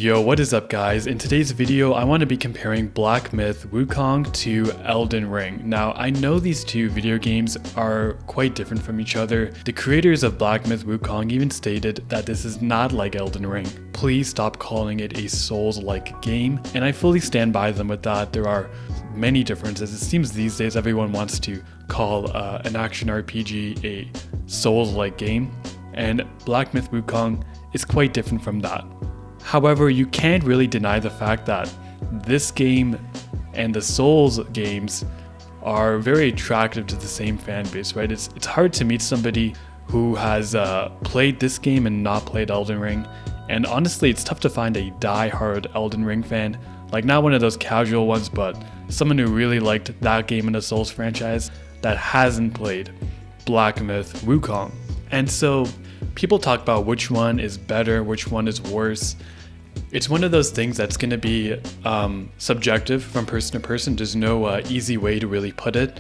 Yo, what is up guys? In today's video, I want to be comparing Black Myth Wukong to Elden Ring. Now, I know these two video games are quite different from each other. The creators of Black Myth Wukong even stated that this is not like Elden Ring. Please stop calling it a Souls-like game, and I fully stand by them with that. There are many differences. It seems these days everyone wants to call an action RPG a Souls-like game, and Black Myth Wukong is quite different from that. However, you can't really deny the fact that this game and the Souls games are very attractive to the same fan base, right? It's hard to meet somebody who has played this game and not played Elden Ring. And honestly, it's tough to find a die-hard Elden Ring fan. Like, not one of those casual ones, but someone who really liked that game in the Souls franchise that hasn't played Black Myth Wukong. And so people talk about which one is better, which one is worse. It's one of those things that's going to be subjective from person to person. There's no easy way to really put it.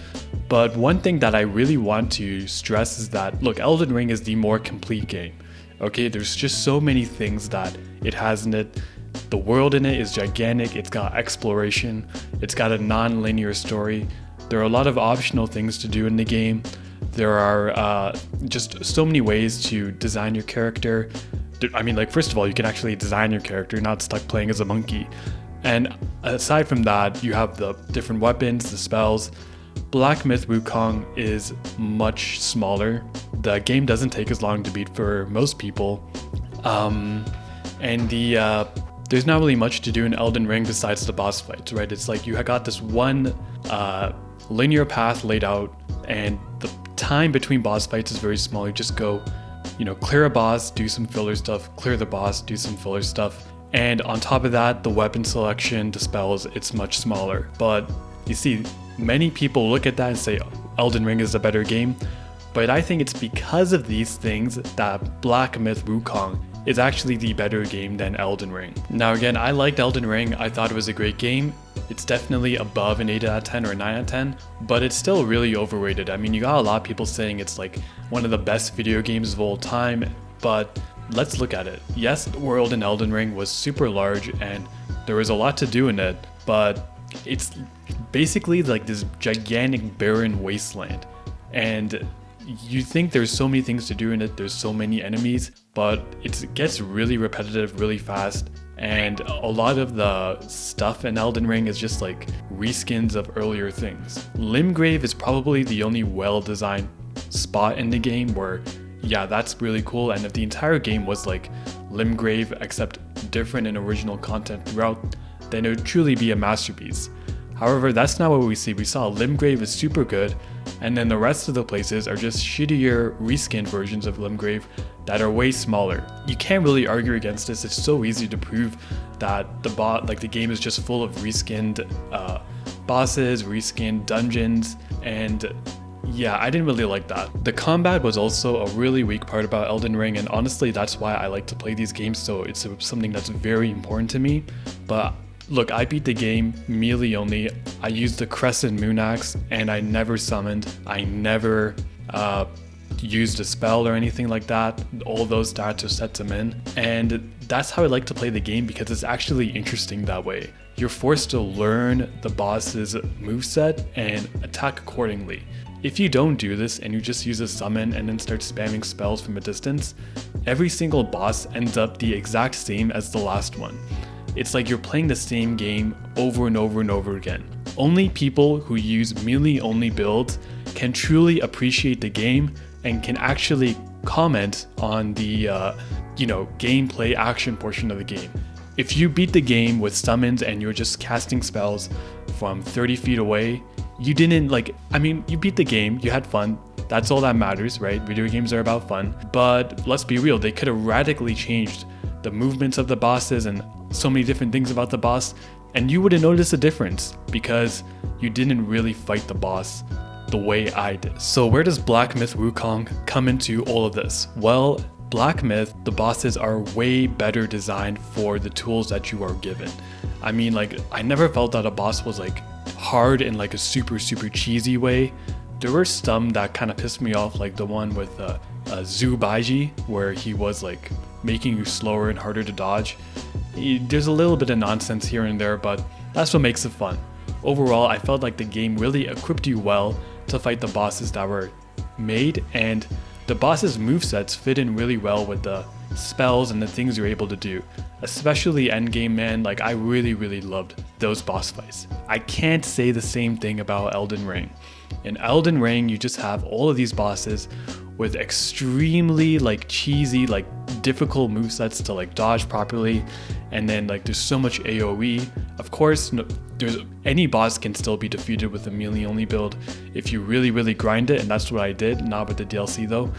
But one thing that I really want to stress is that, look, Elden Ring is the more complete game. Okay, there's just so many things that it has in it. The world in it is gigantic. It's got exploration. It's got a non-linear story. There are a lot of optional things to do in the game. There are just so many ways to design your character. I mean, like, first of all, you can actually design your character, not stuck playing as a monkey. And aside from that, you have the different weapons, the spells. Black Myth Wukong is much smaller. The game doesn't take as long to beat for most people. There's not really much to do in Elden Ring besides the boss fights, right? It's like you got this one linear path laid out, and the time between boss fights is very small. You just go, clear a boss, do some filler stuff, clear the boss, do some filler stuff. And on top of that, the weapon selection, the spells, it's much smaller. But you see, many people look at that and say Elden Ring is a better game. But I think it's because of these things that Black Myth Wukong is actually the better game than Elden Ring. Now again, I liked Elden Ring. I thought it was a great game. It's definitely above an 8 out of 10 or a 9 out of 10, but it's still really overrated. I mean, you got a lot of people saying it's like one of the best video games of all time, but let's look at it. Yes, the world in Elden Ring was super large and there was a lot to do in it, but it's basically like this gigantic barren wasteland. And you think there's so many things to do in it, there's so many enemies, but it gets really repetitive really fast. And a lot of the stuff in Elden Ring is just like reskins of earlier things. Limgrave is probably the only well-designed spot in the game where, yeah, that's really cool. And if the entire game was like Limgrave except different and original content throughout, then it would truly be a masterpiece. However, that's not what we see. We saw Limgrave is super good, and then the rest of the places are just shittier reskin versions of Limgrave that are way smaller. You can't really argue against this. It's so easy to prove that the game is just full of reskinned bosses, reskinned dungeons, and yeah, I didn't really like that. The combat was also a really weak part about Elden Ring, and honestly, that's why I like to play these games, so it's something that's very important to me. But look, I beat the game melee only. I used the Crescent Moon Axe, and I never summoned. I never used a spell or anything like that. All those stats are set to min. And that's how I like to play the game, because it's actually interesting that way. You're forced to learn the boss's moveset and attack accordingly. If you don't do this and you just use a summon and then start spamming spells from a distance, every single boss ends up the exact same as the last one. It's like you're playing the same game over and over and over again. Only people who use melee-only builds can truly appreciate the game and can actually comment on the gameplay action portion of the game. If you beat the game with summons and you're just casting spells from 30 feet away, you beat the game, you had fun. That's all that matters, right? Video games are about fun. But let's be real, they could have radically changed the movements of the bosses and so many different things about the boss, and you wouldn't notice a difference because you didn't really fight the boss the way I did. So where does Black Myth Wukong come into all of this? Well, Black Myth, the bosses are way better designed for the tools that you are given. I mean, like, I never felt that a boss was like hard in like a super cheesy way. There were some that kind of pissed me off, like the one with Zubaiji, where he was like making you slower and harder to dodge. There's a little bit of nonsense here and there, but that's what makes it fun. Overall, I felt like the game really equipped you well to fight the bosses that were made, and the bosses' movesets fit in really well with the spells and the things you're able to do. Especially endgame, man, like I really loved those boss fights. I can't say the same thing about Elden Ring. In Elden Ring, you just have all of these bosses with extremely like cheesy, like difficult movesets to like dodge properly, and then like there's so much AoE. Of course, there's any boss can still be defeated with a melee only build if you really grind it, and that's what I did. Not with the DLC though.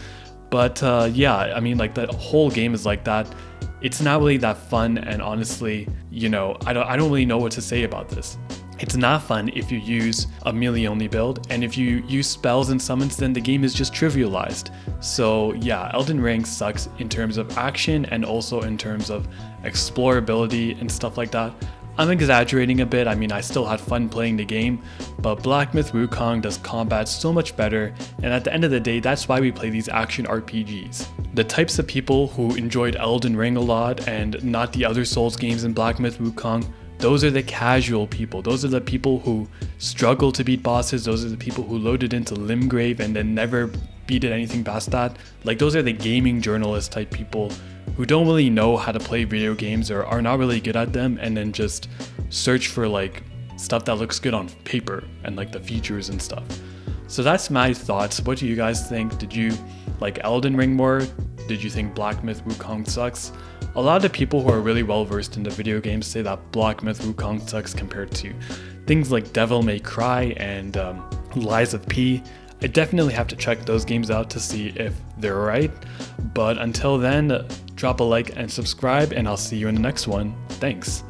But yeah, I mean, like the whole game is like that. It's not really that fun, and honestly, you know, I don't really know what to say about this. It's not fun if you use a melee only build, and if you use spells and summons, then the game is just trivialized. So yeah, Elden Ring sucks in terms of action and also in terms of explorability and stuff like that. I'm exaggerating a bit, I mean I still had fun playing the game, but Myth Wukong does combat so much better, and at the end of the day, that's why we play these action RPGs. The types of people who enjoyed Elden Ring a lot and not the other Souls games in Myth Wukong, those are the casual people. Those are the people who struggle to beat bosses. Those are the people who loaded into Limgrave and then never beat anything past that. Like those are the gaming journalist type people who don't really know how to play video games or are not really good at them, and then just search for like stuff that looks good on paper and like the features and stuff. So that's my thoughts. What do you guys think? Did you like Elden Ring more? Did you think Myth Wukong sucks? A lot of people who are really well versed in the video games say that Myth Wukong sucks compared to things like Devil May Cry and Lies of P. I definitely have to check those games out to see if they're right. But until then, drop a like and subscribe, and I'll see you in the next one. Thanks.